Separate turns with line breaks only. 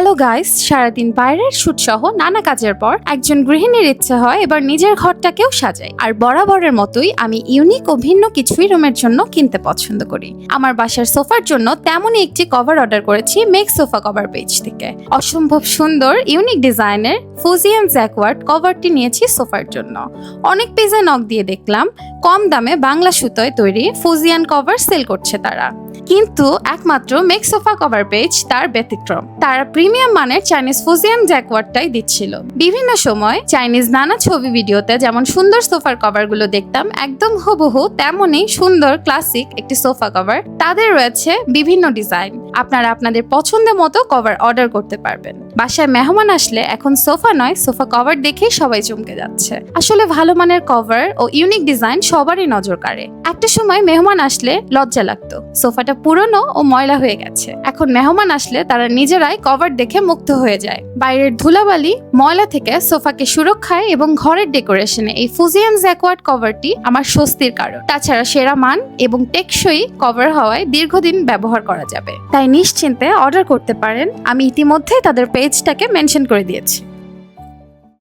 Hello guys, সারাদিন বাইরের shoot সহ নানা কাজের পর একজন গৃহিণীর ইচ্ছে হয় এবার নিজের ঘরটাকেও সাজাই। আর বরাবরের মতোই আমি ইউনিক ও ভিন্ন কিছুই রুমের জন্য কিনতে পছন্দ করি। আমার বাসার সোফার জন্য তেমনই একটি কভার অর্ডার করেছি মেক সোফা কভার পেজ থেকে। অসম্ভব সুন্দর ইউনিক ডিজাইনের ফুজিয়ান জ্যাকওয়ার্ড কভারটি নিয়েছি সোফার জন্য। অনেক পেজে নক দিয়ে দেখলাম কম দামে বাংলা সুতোয় তৈরি ফুজিয়ান কভার সেল করছে তারা, কিন্তু একমাত্র মেক সোফা কভার পেজ তার ব্যতিক্রম। তারা প্রিমিয়াম মানের চাইনিজ ফুজিয়ান জ্যাকওয়ার্ডটাই দিচ্ছিল। বিভিন্ন সময় চাইনিজ নানা ছবি ভিডিওতে যেমন সুন্দর সোফার কভারগুলো দেখতাম, একদম হুবহু তেমনই সুন্দর ক্লাসিক একটি সোফা কভার। তাদের রয়েছে বিভিন্ন ডিজাইন, আপনারা আপনাদের পছন্দের মতো কভার অর্ডার করতে পারবেন। বাসায় মেহমান আসলে এখন সোফা নয়, সোফা কভার দেখেই সবাই চমকে যাচ্ছে। আসলে ভালো মানের কভার ও ইউনিক ডিজাইন সবারই নজর কাড়ে। একটা সময় মেহমান আসলে লজ্জা লাগতো, সোফাটা পুরনো ও ময়লা হয়ে গেছে। এখন মেহমান আসলে তারা নিজেরাই কভার দেখে মুগ্ধ হয়ে যায়। বাইরের ধুলাবালি ময়লা থেকে সোফাকে সুরক্ষায় এবং ঘরের ডেকোরেশনে এই ফুজিয়ান জ্যাকওয়ার্ড কভারটি আমার স্বস্তির কারণ। তাছাড়া সেরা মান এবং টেকসই কভার হওয়ায় দীর্ঘদিন ব্যবহার করা যাবে, তাই নিশ্চিন্তে অর্ডার করতে পারেন। আমি ইতিমধ্যে তাদের পেজটাকে মেনশন করে দিয়েছি।